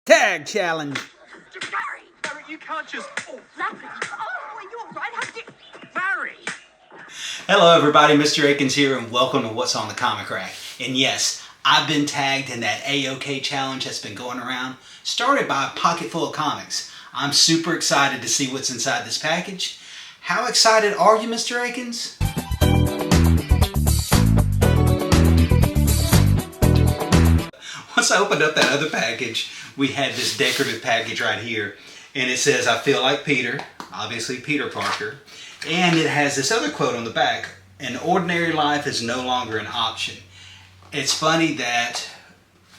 Tag challenge. Barry, you can't just... Oh, Flappy. Oh, are you all right? How did... Barry! Hello everybody, Mr. Akins here and welcome to What's on the Comic Rack. And yes, I've been tagged in that AOK challenge that's been going around, started by a pocket full of comics. I'm super excited to see what's inside this package. How excited are you, Mr. Akins? Once I opened up that other package, we had this decorative package right here. And it says, I feel like Peter, obviously Peter Parker. And it has this other quote on the back, an ordinary life is no longer an option. It's funny that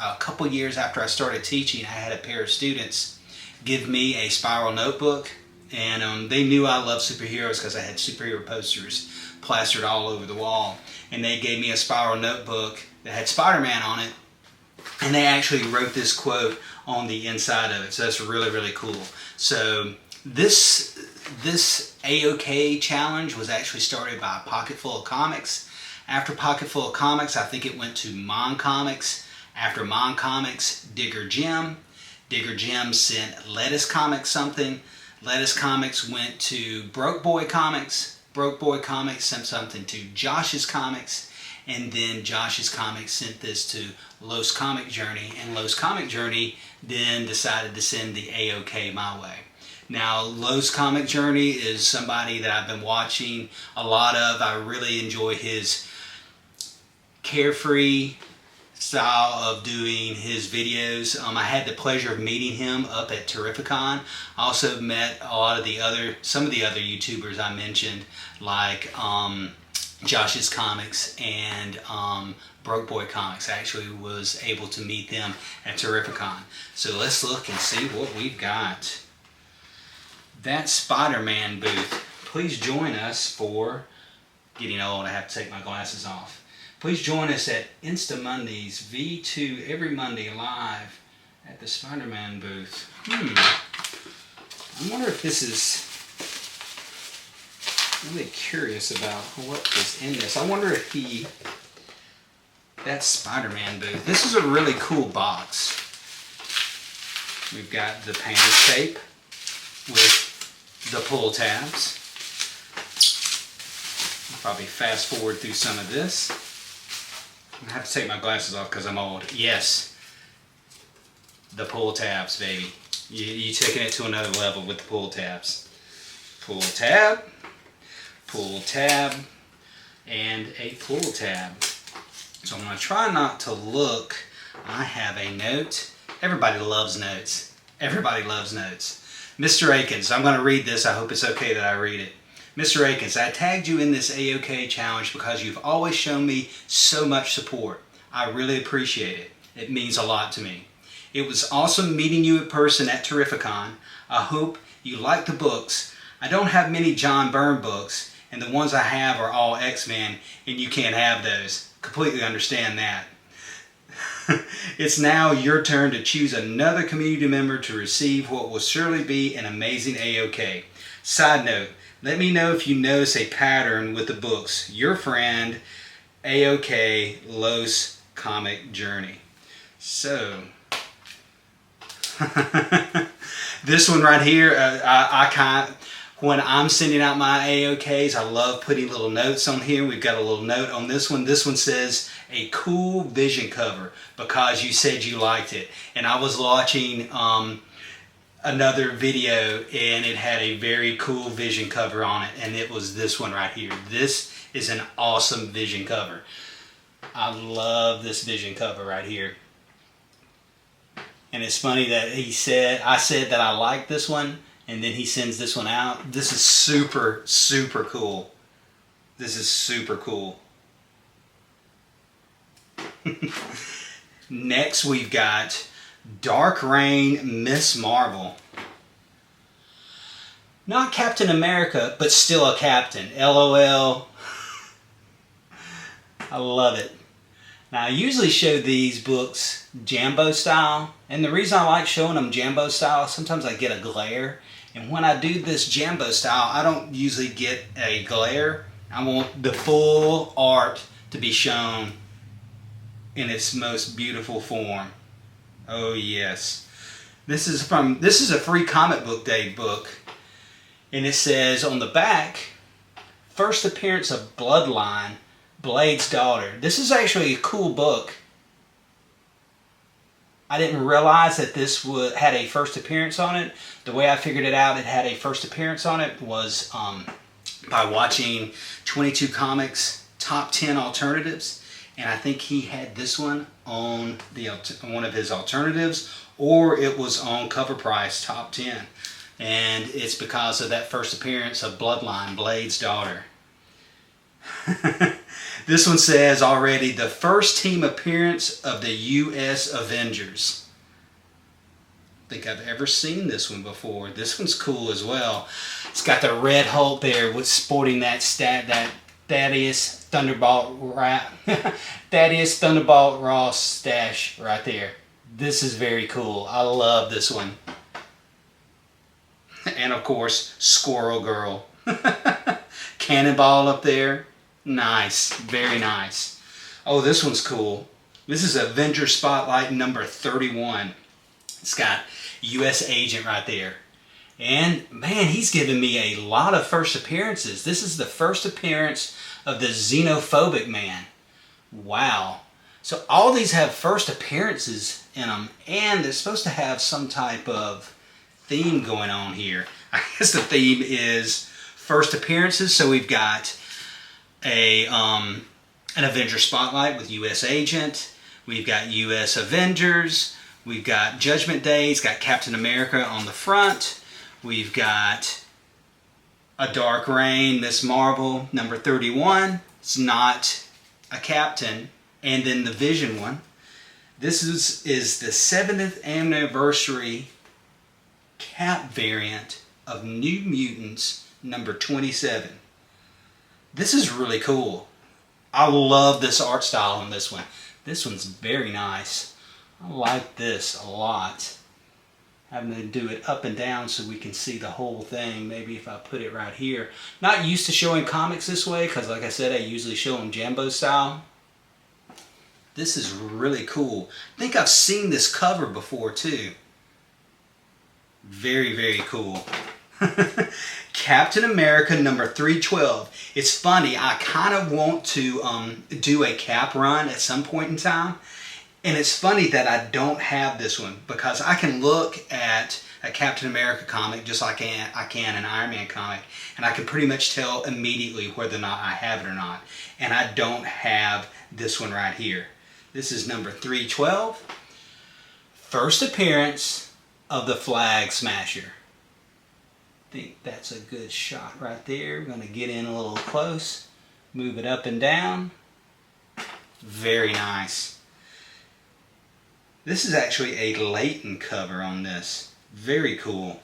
a couple years after I started teaching, I had a pair of students give me a spiral notebook. And they knew I loved superheroes because I had superhero posters plastered all over the wall. And they gave me a spiral notebook that had Spider-Man on it. And they actually wrote this quote on the inside of it. So that's really, really cool. So this AOK challenge was actually started by a pocket full of comics. After Pocket Full of Comics, I think it went to M.O.N comics. After M.O.N comics, Digger Jim. Digger Jim sent Lettuce Comics something. Lettuce Comics went to Broke Boy Comics. Broke Boy Comics sent something to Josh's Comics. And then Josh's Comics sent this to Los Comic Journey. And Los Comic Journey then decided to send the AOK my way. Now, Los Comic Journey is somebody that I've been watching a lot of. I really enjoy his carefree style of doing his videos. I had the pleasure of meeting him up at Terrificon. I also met some of the other YouTubers I mentioned, like Josh's Comics and Broke Boy Comics. I actually was able to meet them at Terrificon. So let's look and see what we've got. That Spider-Man booth. Please join us for getting old. I have to take my glasses off. Please join us at Insta Mondays V2 every Monday live at the Spider-Man booth. I wonder if this is... I'm really curious about what is in this. I wonder if that Spider-Man booth. This is a really cool box. We've got the painter's tape with the pull tabs. I'll probably fast forward through some of this. I have to take my glasses off because I'm old. Yes, the pull tabs, baby. You're taking it to another level with the pull tabs. Pull tab. Pull tab, and a pull tab. So I'm going to try not to look. I have a note. Everybody loves notes. Everybody loves notes. Mr. Akins, I'm going to read this. I hope it's okay that I read it. Mr. Akins, I tagged you in this AOK challenge because you've always shown me so much support. I really appreciate it. It means a lot to me. It was awesome meeting you in person at Terrificon. I hope you like the books. I don't have many John Byrne books, and the ones I have are all X-Men, and you can't have those. Completely understand that. It's now your turn to choose another community member to receive what will surely be an amazing AOK. Side note, let me know if you notice a pattern with the books. Your friend, AOK, Los Comic Journey. So, this one right here, when I'm sending out my AOKs, I love putting little notes on here. We've got a little note on this one. This one says, a cool vision cover, because you said you liked it. And I was watching another video, and it had a very cool vision cover on it, and it was this one right here. This is an awesome vision cover. I love this vision cover right here. And it's funny that I said that I like this one, and then he sends this one out. This is super, super cool. This is super cool. Next we've got Dark Reign Miss Marvel. Not Captain America, but still a captain. LOL. I love it. Now I usually show these books Jambo style. And the reason I like showing them Jambo style, sometimes I get a glare. And when I do this Jambo style, I don't usually get a glare. I want the full art to be shown in its most beautiful form. Oh yes. This is a free comic book day book. And it says on the back, first appearance of Bloodline, Blade's daughter. This is actually a cool book. I didn't realize that this had a first appearance on it. The way I figured it out, it had a first appearance on it was by watching 22 Comics Top 10 Alternatives. And I think he had this one on one of his alternatives, or it was on Cover Price Top 10. And it's because of that first appearance of Bloodline, Blade's daughter. This one says already, the first team appearance of the U.S. Avengers. I think I've ever seen this one before. This one's cool as well. It's got the Red Hulk there with sporting that Thaddeus Thunderbolt Ross stash right there. This is very cool. I love this one. And of course, Squirrel Girl. Cannonball up there. Nice. Very nice. Oh, this one's cool. This is Avengers Spotlight number 31. It's got U.S. Agent right there. And man, he's given me a lot of first appearances. This is the first appearance of the Xenophobic Man. Wow. So all these have first appearances in them, and they're supposed to have some type of theme going on here. I guess the theme is first appearances. So we've got an Avenger Spotlight with U.S. Agent. We've got U.S. Avengers. We've got Judgment Day. It's got Captain America on the front. We've got A Dark Reign, Miss Marvel, number 31. It's not a captain. And then the Vision one. This is the 7th anniversary Cap variant of New Mutants, number 27. This is really cool. I love this art style on this one. This one's very nice. I like this a lot. Having to do it up and down so we can see the whole thing. Maybe if I put it right here. Not used to showing comics this way because like I said, I usually show them Jambo style. This is really cool. I think I've seen this cover before too. Very, very cool. Captain America number 312. It's funny, I kind of want to do a Cap run at some point in time. And it's funny that I don't have this one because I can look at a Captain America comic just like I can an Iron Man comic, and I can pretty much tell immediately whether or not I have it or not. And I don't have this one right here. This is number 312. First appearance of the Flag Smasher. I think that's a good shot right there. We're going to get in a little close. Move it up and down. Very nice. This is actually a Layton cover on this. Very cool.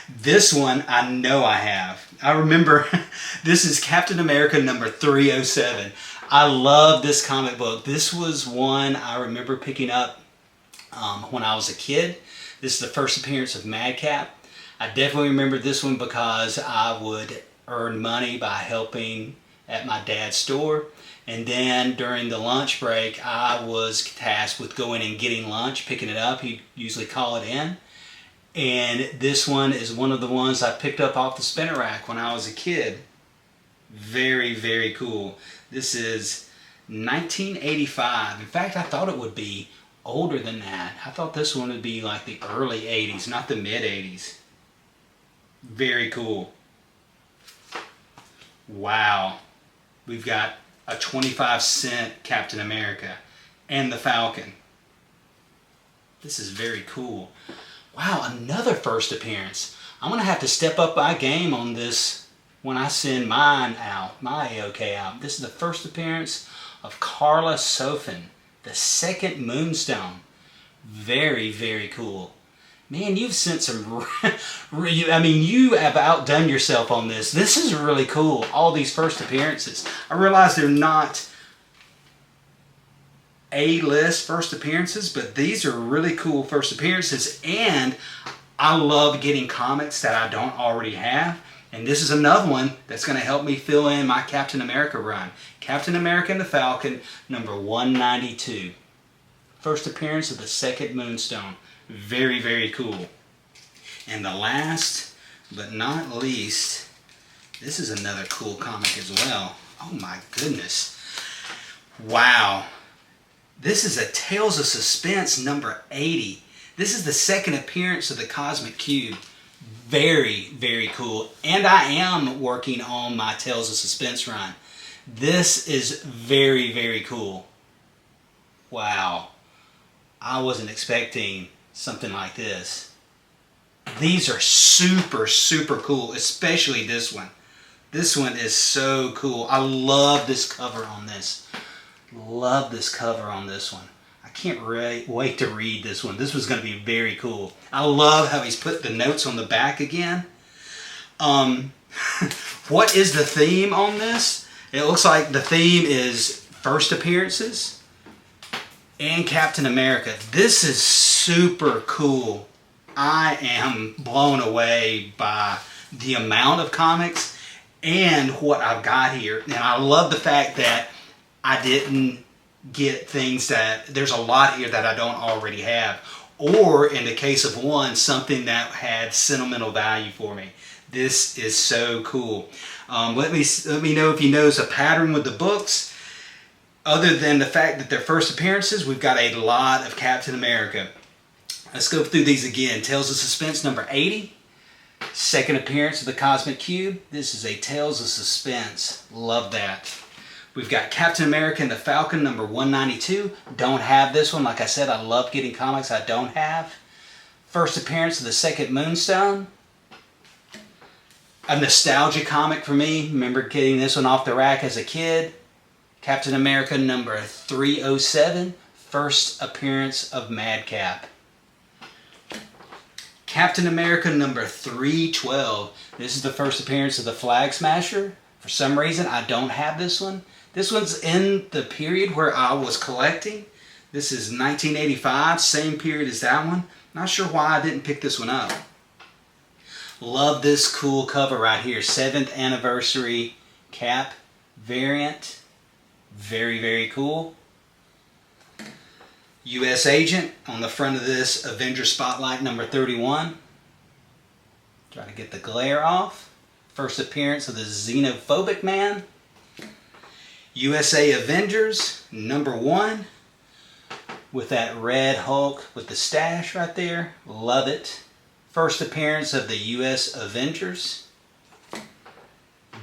This one I know I have. I remember this is Captain America number 307. I love this comic book. This was one I remember picking up when I was a kid. This is the first appearance of Madcap. I definitely remember this one because I would earn money by helping at my dad's store. And then during the lunch break, I was tasked with going and getting lunch, picking it up. He'd usually call it in. And this one is one of the ones I picked up off the spinner rack when I was a kid. Very, very cool. This is 1985. In fact, I thought it would be older than that. I thought this one would be like the early 80s, not the mid 80s. Very cool. Wow. We've got a 25-cent Captain America and the Falcon. This is very cool. Wow, another first appearance. I'm going to have to step up my game on this when I send mine out, my AOK out. This is the first appearance of Carla Sofin, the second Moonstone. Very, very cool. Man, you've sent some... you have outdone yourself on this. This is really cool, all these first appearances. I realize they're not A-list first appearances, but these are really cool first appearances, and I love getting comics that I don't already have, and this is another one that's going to help me fill in my Captain America run. Captain America and the Falcon, number 192. First appearance of the second Moonstone. Very, very cool. And the last but not least, this is another cool comic as well. Oh my goodness. Wow. This is a Tales of Suspense number 80. This is the second appearance of the Cosmic Cube. Very, very cool. And I am working on my Tales of Suspense run. This is very, very cool. Wow. I wasn't expecting something like this. These are super, super cool, especially this one. This one is so cool. I love this cover on this. Love this cover on this one. I can't wait to read this one. This was going to be very cool. I love how he's put the notes on the back again. What is the theme on this? It looks like the theme is first appearances and Captain America. This is super cool. I am blown away by the amount of comics and what I've got here. And I love the fact that I didn't get things that, there's a lot here that I don't already have. Or in the case of one, something that had sentimental value for me. This is so cool. Let me know if you notice a pattern with the books. Other than the fact that they're first appearances, we've got a lot of Captain America. Let's go through these again. Tales of Suspense number 80. Second appearance of the Cosmic Cube. This is a Tales of Suspense. Love that. We've got Captain America and the Falcon number 192. Don't have this one. Like I said, I love getting comics I don't have. First appearance of the second Moonstone. A nostalgia comic for me. Remember getting this one off the rack as a kid. Captain America number 307. First appearance of Madcap. Captain America number 312. This is the first appearance of the Flag Smasher. For some reason, I don't have this one. This one's in the period where I was collecting. This is 1985, same period as that one. Not sure why I didn't pick this one up. Love this cool cover right here. 7th anniversary Cap variant. Very, very cool. U.S. Agent on the front of this Avengers Spotlight number 31. Try to get the glare off. First appearance of the Xenophobic Man. USA Avengers number 1 with that red Hulk with the stash right there. Love it. First appearance of the U.S. Avengers.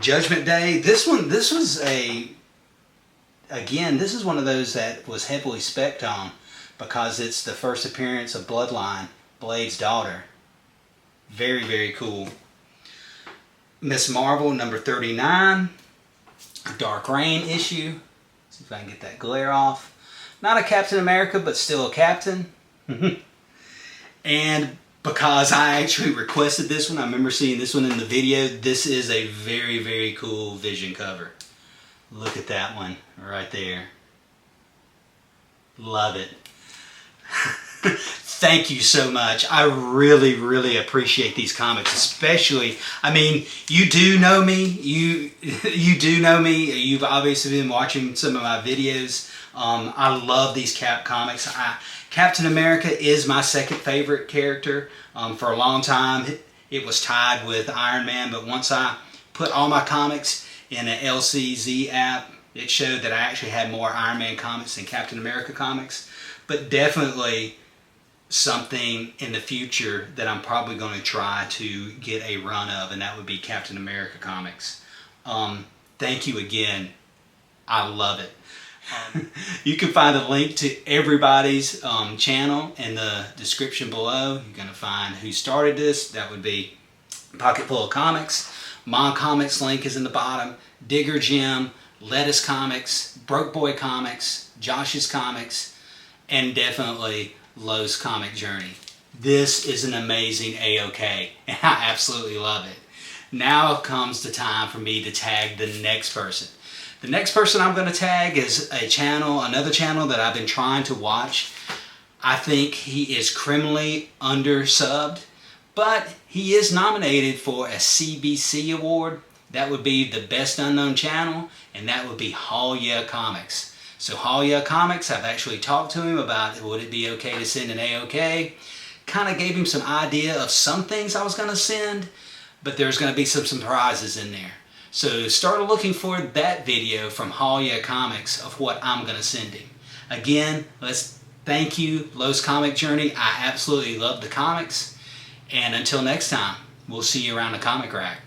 Judgment Day. This was again, this is one of those that was heavily spec'd on because it's the first appearance of Bloodline, Blade's daughter. Very, very cool. Miss Marvel number 39. Dark Reign issue. See if I can get that glare off. Not a Captain America, but still a Captain. And because I actually requested this one, I remember seeing this one in the video. This is a very, very cool Vision cover. Look at that one right there. Love it. Thank you so much. I really, really appreciate these comics, especially, I mean, you do know me. You do know me. You've obviously been watching some of my videos. I love these Cap comics. Captain America is my second favorite character. For a long time, it was tied with Iron Man, but once I put all my comics in an LCZ app, it showed that I actually had more Iron Man comics than Captain America comics. But definitely something in the future that I'm probably going to try to get a run of, and that would be Captain America comics. Thank you again. I love it. You can find a link to everybody's channel in the description below. You're going to find who started this. That would be Pocket Full of Comics. M.O.N Comics link is in the bottom. Digger Jim, Lettuce Comics, Broke Boy Comics, Josh's Comics, and definitely Lowe's Comic Journey. This is an amazing AOK, and I absolutely love it. Now comes the time for me to tag the next person. The next person I'm going to tag is another channel that I've been trying to watch. I think he is criminally undersubbed, but he is nominated for a CBC award. That would be the Best Unknown Channel, and that would be Haul Yeah Comics. So Halia Comics, I've actually talked to him about would it be okay to send an AOK. Kind of gave him some idea of some things I was going to send, but there's going to be some surprises in there. So start looking for that video from Halia Comics of what I'm going to send him. Again, let's thank you, Lowe's Comic Journey. I absolutely love the comics. And until next time, we'll see you around the comic rack.